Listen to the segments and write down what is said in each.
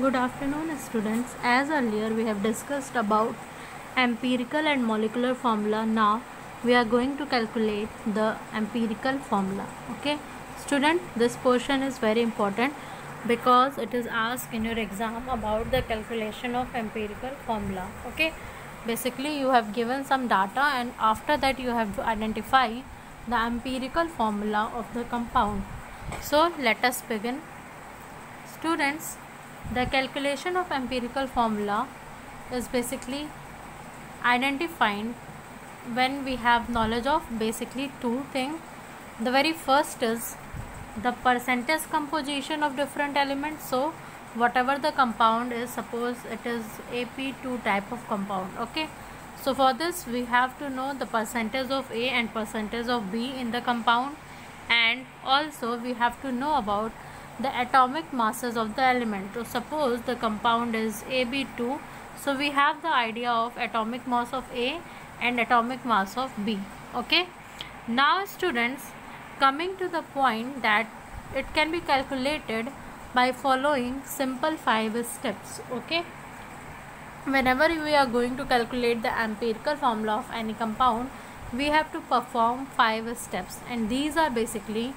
Good afternoon, students. As earlier we have discussed about empirical and molecular formula. Now we are going to calculate the empirical formula. Okay, student, this portion is very important because it is asked in your exam about the calculation of empirical formula. Okay, basically you have given some data and after that you have to identify the empirical formula of the compound. So let us begin. Students, the calculation of empirical formula is basically identified when we have knowledge of basically two things. The very first is the percentage composition of different elements. So whatever the compound is, suppose it is AP2 type of compound. Okay, so for this we have to know the percentage of A and percentage of B in the compound, and also we have to know about the atomic masses of the element. So suppose the compound is AB2, so we have the idea of atomic mass of A and atomic mass of B. Okay, now students, coming to the point that it can be calculated by following simple 5 steps. Okay, whenever we are going to calculate the empirical formula of any compound, we have to perform 5 steps, and these are basically: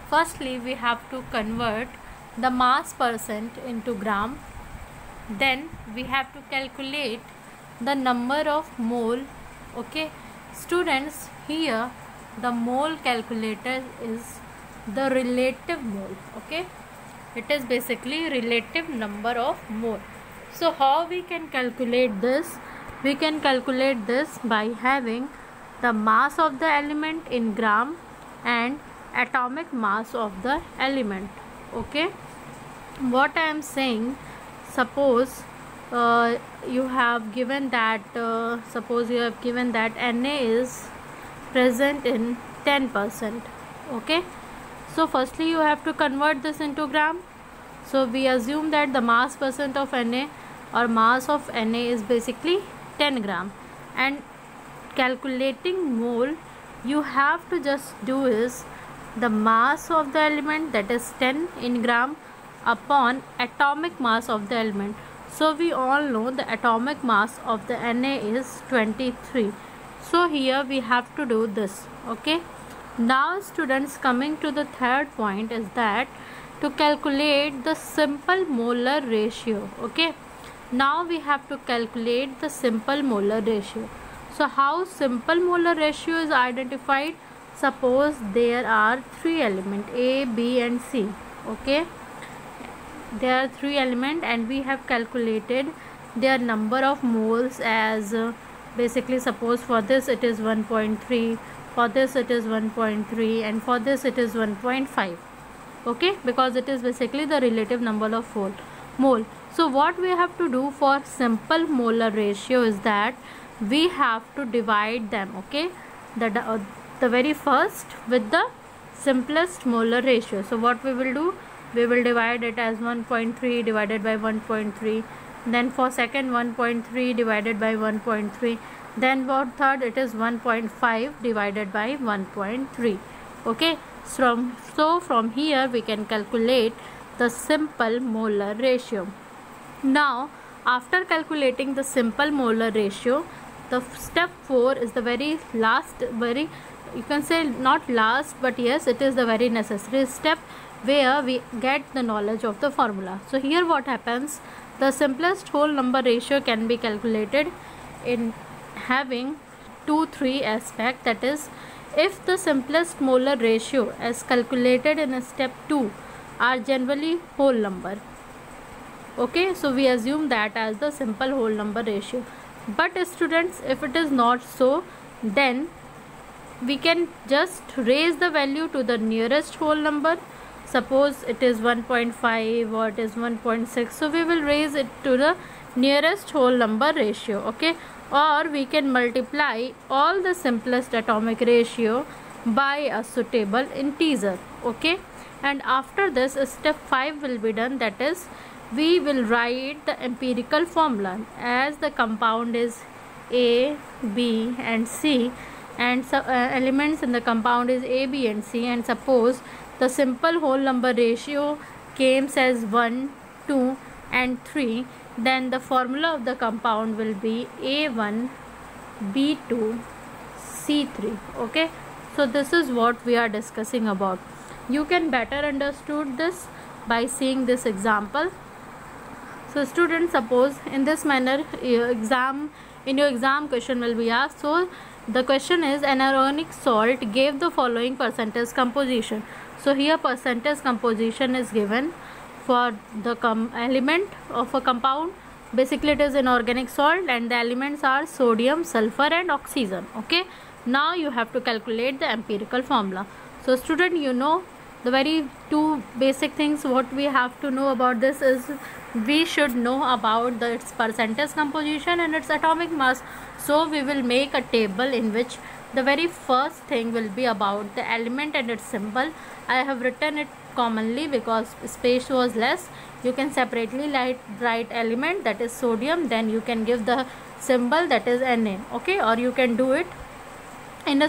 firstly we have to convert the mass percent into gram, then we have to calculate the number of mole. Okay, students, here the mole calculator is the relative mole. Okay, it is basically relative number of mole. So how we can calculate this? We can calculate this by having the mass of the element in gram and atomic mass of the element. Okay, what I am saying, suppose you have given that Na is present in 10%. Okay, so firstly you have to convert this into gram. So we assume that the mass percent of Na or mass of Na is basically 10 gram, and calculating mole, you have to just do is the mass of the element, that is 10 in gram, upon atomic mass of the element. So we all know the atomic mass of the Na is 23. So here we have to do this. Okay, now students, coming to the third point is that to calculate the simple molar ratio. Okay, now we have to calculate the simple molar ratio. So how simple molar ratio is identified? Suppose there are 3 elements A, B and C. Okay, there are 3 elements and we have calculated their number of moles as basically, suppose for this it is 1.3, for this it is 1.3, and for this it is 1.5. Okay, because it is basically the relative number of mole. So what we have to do for simple molar ratio is that we have to divide them. Okay, the very first with the simplest molar ratio. So what we will do, we will divide it as 1.3 divided by 1.3, then for second 1.3 divided by 1.3, then for third it is 1.5 divided by 1.3. Okay, so from here we can calculate the simple molar ratio. Now after calculating the simple molar ratio, the step 4 is the very last, you can say not last, but yes, it is the very necessary step where we get the knowledge of the formula. So here what happens, the simplest whole number ratio can be calculated in having 2-3 aspect, that is, if the simplest molar ratio as calculated in step 2 are generally whole number. Okay, so we assume that as the simple whole number ratio. But students, if it is not so, then we can just raise the value to the nearest whole number. Suppose it is 1.5 or it is 1.6, so we will raise it to the nearest whole number ratio. Okay, or we can multiply all the simplest atomic ratio by a suitable integer. Okay, and after this step 5 will be done, that is, we will write the empirical formula as the compound is A, B and C, and elements in the compound is A, B and C, and suppose the simple whole number ratio came as 1, 2 and 3, then the formula of the compound will be A1B2 C3. Okay, so this is what we are discussing about. You can better understood this by seeing this example. So students, suppose in this manner your exam question will be asked. So the question is, an ionic salt gave the following percentage composition. So here percentage composition is given for the element of a compound. Basically it is inorganic salt and the elements are sodium, sulfur and oxygen. Okay, now you have to calculate the empirical formula. So student, you know the very two basic things what we have to know about this is we should know about its percentage composition and its atomic mass. So we will make a table in which the very first thing will be about the element and its symbol. I have written it commonly because space was less. You can separately write element, that is sodium, then you can give the symbol, that is Na. Okay, or you can do it in a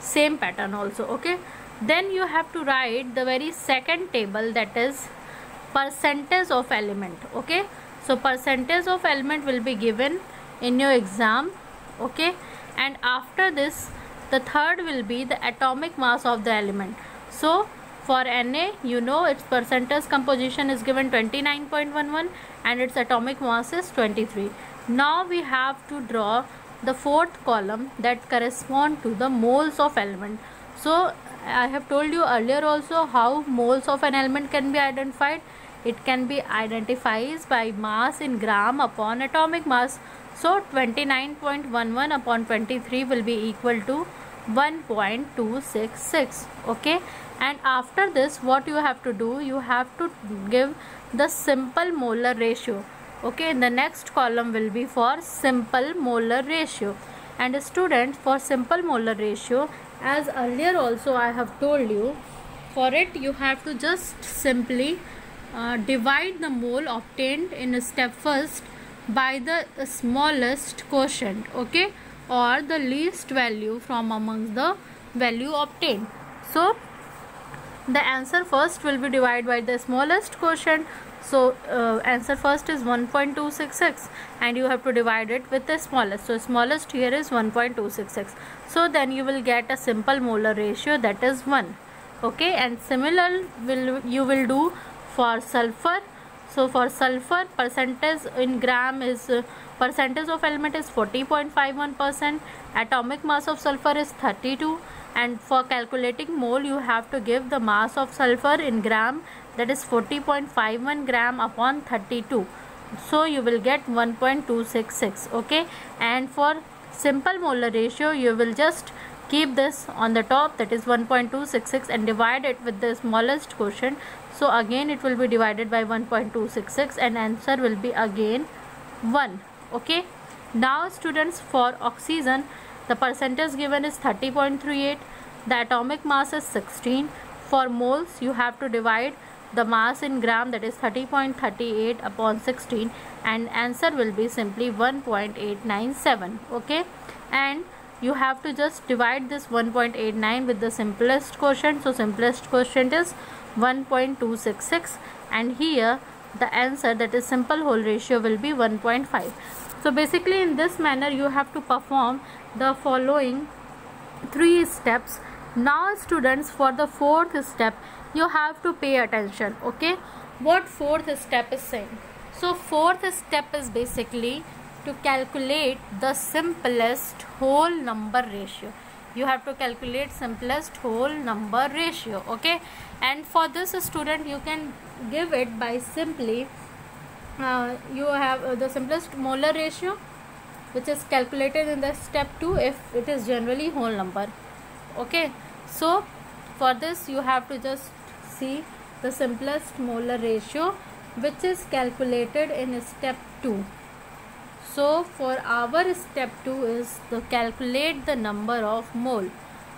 same pattern also. Okay, then you have to write the very second table, that is percentage of element. Okay, so percentage of element will be given in your exam. Okay, and after this the third will be the atomic mass of the element. So for Na, you know its percentage composition is given 29.11 and its atomic mass is 23. Now we have to draw the fourth column that correspond to the moles of element. So I have told you earlier also how moles of an element can be identified. It can be identified by mass in gram upon atomic mass. So 29.11 upon 23 will be equal to 1.266. Okay, and after this what you have to do, you have to give the simple molar ratio. Okay, the next column will be for simple molar ratio. And students, for simple molar ratio, as earlier also I have told you, for it you have to just simply divide the mole obtained in step first by the smallest quotient. Okay, or the least value from amongst the value obtained. So the answer first will be divided by the smallest quotient. So answer first is 1.266 and you have to divide it with the smallest. So smallest here is 1.266. So then you will get a simple molar ratio, that is 1. Okay, and similar you will do for sulfur. So for sulfur, percentage in gram is percentage of element is 40.51%, atomic mass of sulfur is 32, and for calculating mole you have to give the mass of sulfur in gram, that is 40.51 gram upon 32. So you will get 1.266. Okay, and for simple molar ratio you will just keep this on the top, that is 1.266, and divide it with the smallest quotient. So again it will be divided by 1.266 and answer will be again 1. Okay, now students, for oxygen the percentage given is 30.38, the atomic mass is 16. For moles you have to divide the mass in gram, that is 30.38 upon 16, and answer will be simply 1.897. Okay, and you have to just divide this 1.89 with the simplest quotient. So simplest quotient is 1.266, and here the answer, that is simple whole ratio, will be 1.5. So basically in this manner you have to perform the following 3 steps. Now students, for the fourth step you have to pay attention. Okay, what fourth step is saying? So fourth step is basically to calculate the simplest whole number ratio. You have to calculate simplest whole number ratio. Okay, and for this student you can give it by simply you have the simplest molar ratio, which is calculated in the step 2 if it is generally whole number. Okay, so for this you have to just see the simplest molar ratio, which is calculated in step 2. So for our step 2 is to calculate the number of mole.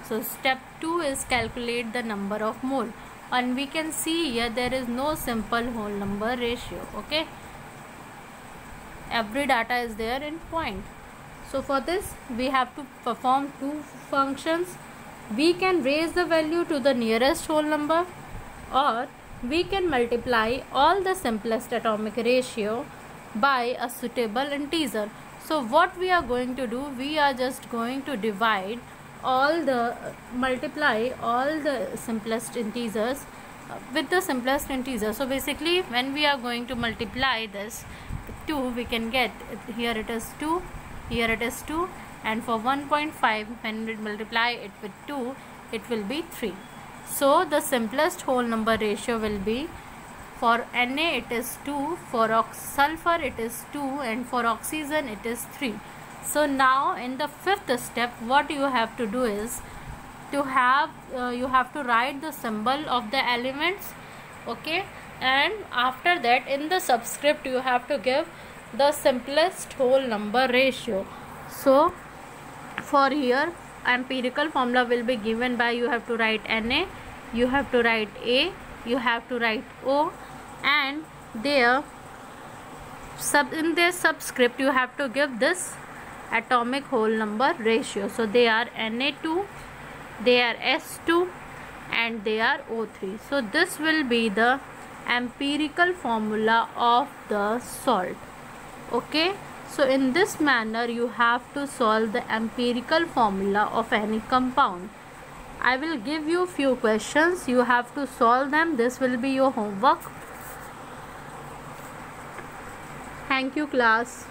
So step 2 is calculate the number of mole, and we can see here there is no simple whole number ratio. Okay, every data is there in point. So for this we have to perform 2 functions. We can raise the value to the nearest whole number, or we can multiply all the simplest atomic ratio by a suitable integer. So what we are going to do, we are just going to divide multiply all the simplest integers with the simplest integer. So basically when we are going to multiply this 2, we can get, here it is 2, here it is 2, and for 1.5 when we multiply it with 2, it will be 3. So the simplest whole number ratio will be, for Na it is 2, for sulfur it is 2, and for oxygen it is 3. So now in the fifth step, what you have to do is you have to write the symbol of the elements, okay, and after that in the subscript you have to give the simplest whole number ratio. So for here empirical formula will be given by, you have to write Na, you have to write A, you have to write O, and there in their subscript you have to give this atomic whole number ratio. So they are Na2, they are S2, and they are O3. So this will be the empirical formula of the salt. Okay, so in this manner you have to solve the empirical formula of any compound. I will give you few questions, you have to solve them. This will be your homework. Thank you class.